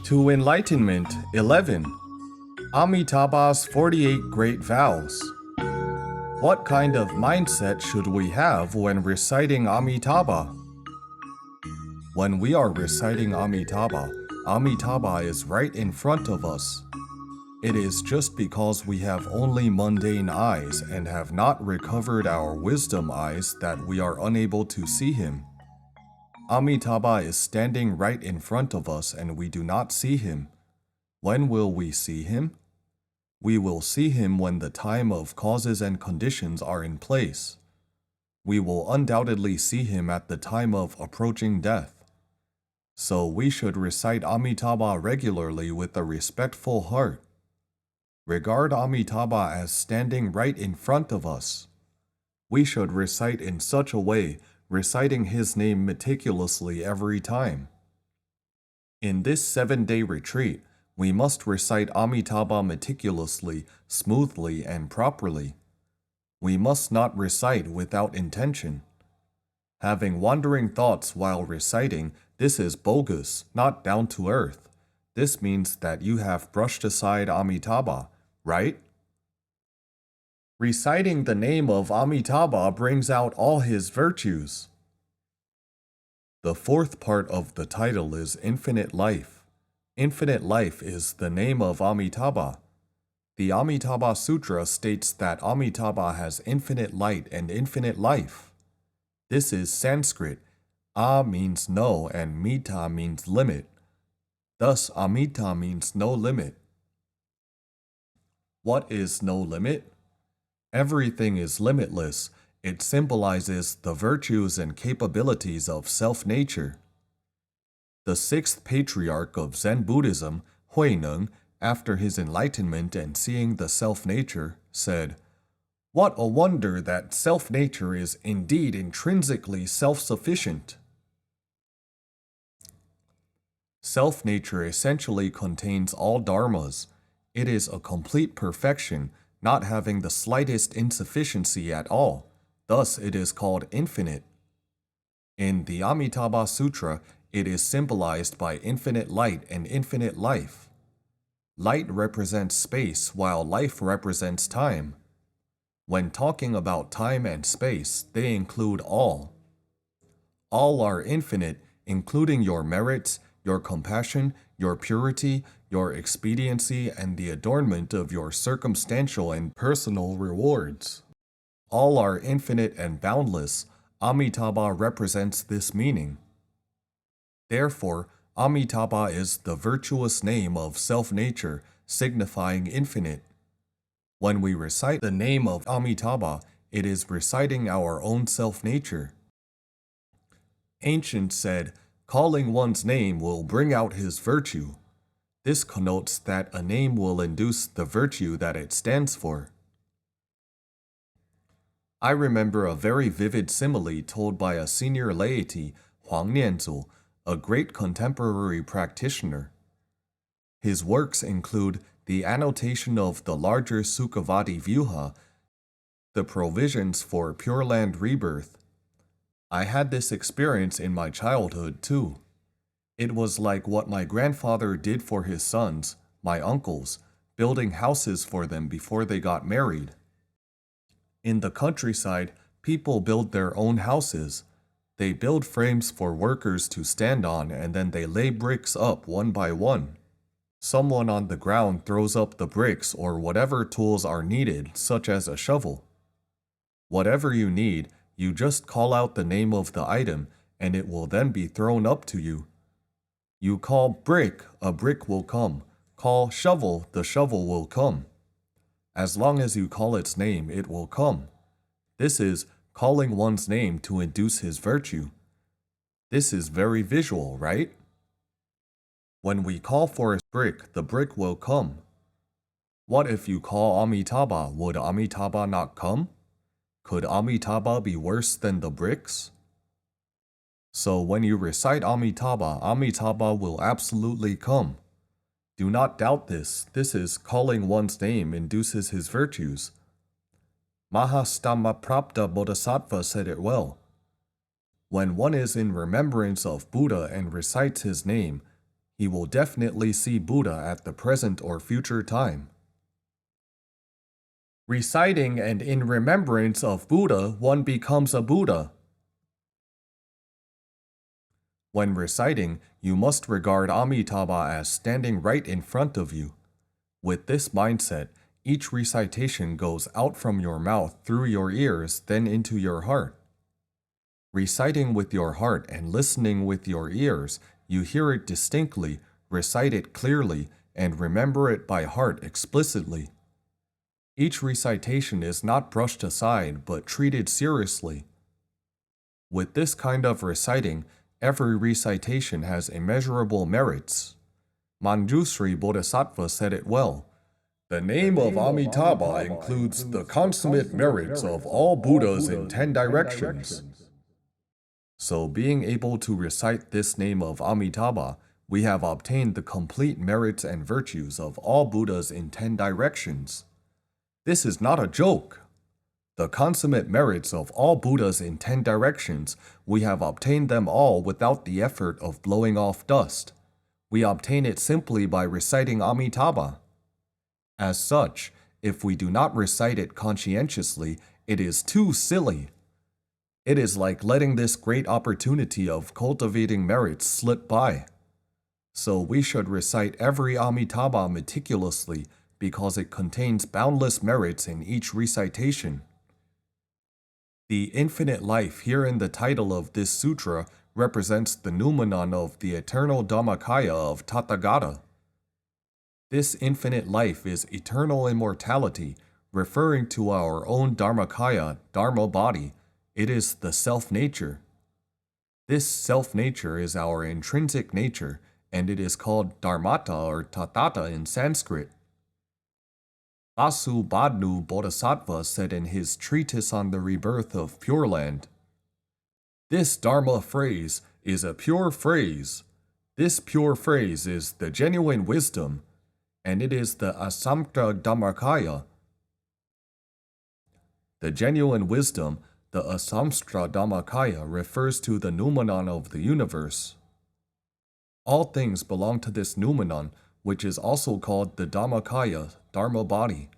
To Enlightenment 11. Amitabha's 48 Great Vows. What kind of mindset should we have when reciting Amitabha? When we are reciting Amitabha, Amitabha is right in front of us. It is just because we have only mundane eyes and have not recovered our wisdom eyes that we are unable to see him. Amitabha is standing right in front of us and we do not see him. When will we see him? We will see him when the time of causes and conditions are in place. We will undoubtedly see him at the time of approaching death. So we should recite Amitabha regularly with a respectful heart. Regard Amitabha as standing right in front of us. We should recite in such a way, reciting his name meticulously every time. In this 7-day retreat, we must recite Amitabha meticulously, smoothly, and properly. We must not recite without intention. Having wandering thoughts while reciting, this is bogus, not down to earth. This means that you have brushed aside Amitabha, right? Reciting the name of Amitabha brings out all his virtues. The fourth part of the title is Infinite Life. Infinite life is the name of Amitabha. The Amitabha Sutra states that Amitabha has infinite light and infinite life. This is Sanskrit. A means no and mita means limit. Thus, Amita means no limit. What is no limit? Everything is limitless. It symbolizes the virtues and capabilities of self-nature. The sixth patriarch of Zen Buddhism, Huineng, after his enlightenment and seeing the self-nature, said, "What a wonder that self-nature is indeed intrinsically self-sufficient." Self-nature essentially contains all dharmas. It is a complete perfection, not having the slightest insufficiency at all. Thus it is called infinite. In the Amitabha Sutra, it is symbolized by infinite light and infinite life. Light represents space while life represents time. When talking about time and space, they include all. All are infinite, including your merits, your compassion, your purity, your expediency, and the adornment of your circumstantial and personal rewards. All are infinite and boundless. Amitabha represents this meaning. Therefore, Amitabha is the virtuous name of self-nature, signifying infinite. When we recite the name of Amitabha, it is reciting our own self-nature. Ancients said, calling one's name will bring out his virtue. This connotes that a name will induce the virtue that it stands for. I remember a very vivid simile told by a senior laity, Huang Nianzu, a great contemporary practitioner. His works include the annotation of the larger Sukhavati Vyuha, the provisions for Pure Land rebirth. I had this experience in my childhood too. It was like what my grandfather did for his sons, my uncles, building houses for them before they got married. In the countryside, people build their own houses. They build frames for workers to stand on and then they lay bricks up one by one. Someone on the ground throws up the bricks or whatever tools are needed, such as a shovel. Whatever you need, you just call out the name of the item and it will then be thrown up to you. You call brick, a brick will come. Call shovel, the shovel will come. As long as you call its name, it will come. This is calling one's name to induce his virtue. This is very visual, right? When we call for a brick, the brick will come. What if you call Amitabha? Would Amitabha not come? Could Amitabha be worse than the bricks? So when you recite Amitabha, Amitabha will absolutely come. Do not doubt this. This is calling one's name induces his virtues. Mahastamaprapta Bodhisattva said it well. When one is in remembrance of Buddha and recites his name, he will definitely see Buddha at the present or future time. Reciting and in remembrance of Buddha, one becomes a Buddha. When reciting, you must regard Amitabha as standing right in front of you. With this mindset, each recitation goes out from your mouth through your ears, then into your heart. Reciting with your heart and listening with your ears, you hear it distinctly, recite it clearly, and remember it by heart explicitly. Each recitation is not brushed aside but treated seriously. With this kind of reciting, every recitation has immeasurable merits. Manjusri Bodhisattva said it well. The name of Amitabha includes the consummate merits of all Buddhas in 10 directions. So being able to recite this name of Amitabha, we have obtained the complete merits and virtues of all Buddhas in 10 directions. This is not a joke. The consummate merits of all Buddhas in 10 directions, we have obtained them all without the effort of blowing off dust. We obtain it simply by reciting Amitabha. As such, if we do not recite it conscientiously, it is too silly. It is like letting this great opportunity of cultivating merits slip by. So we should recite every Amitabha meticulously because it contains boundless merits in each recitation. The infinite life here in the title of this sutra represents the noumenon of the eternal Dharmakaya of Tathagata. This infinite life is eternal immortality, referring to our own Dharmakaya, Dharma body. It is the self-nature. This self-nature is our intrinsic nature, and it is called Dharmata or Tathata in Sanskrit. Vasubhadhu Bodhisattva said in his treatise on the rebirth of Pure Land, "This Dharma phrase is a pure phrase. This pure phrase is the genuine wisdom, and it is the asamtra Dharmakaya. The genuine wisdom, the asamstra Dharmakaya, refers to the noumenon of the universe. All things belong to this noumenon, which is also called the Dharmakaya, Dharma body.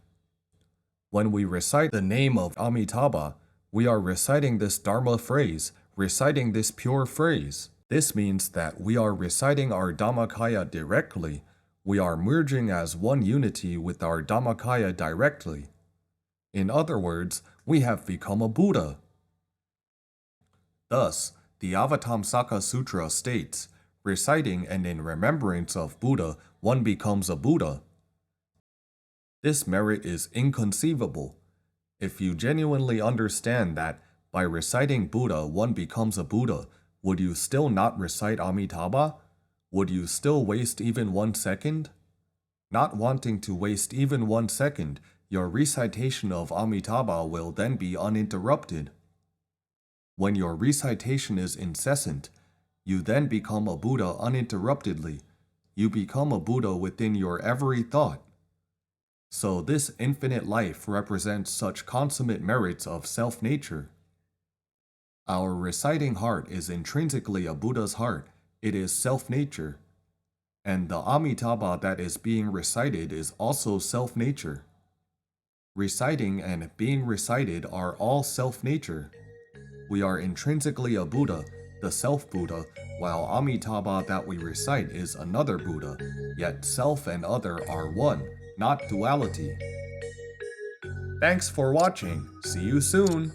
When we recite the name of Amitabha, we are reciting this Dharma phrase, reciting this pure phrase. This means that we are reciting our Dharmakaya directly. We are merging as one unity with our Dharmakaya directly. In other words, we have become a Buddha. Thus, the Avatamsaka Sutra states, reciting and in remembrance of Buddha, one becomes a Buddha. This merit is inconceivable. If you genuinely understand that by reciting Buddha one becomes a Buddha, would you still not recite Amitabha? Would you still waste even 1 second? Not wanting to waste even 1 second, your recitation of Amitabha will then be uninterrupted. When your recitation is incessant, you then become a Buddha uninterruptedly. You become a Buddha within your every thought. So this infinite life represents such consummate merits of self-nature. Our reciting heart is intrinsically a Buddha's heart. It is self-nature. And the Amitabha that is being recited is also self-nature. Reciting and being recited are all self-nature. We are intrinsically a Buddha, the self-Buddha, while Amitabha that we recite is another Buddha, yet self and other are one, not duality. Thanks for watching. See you soon.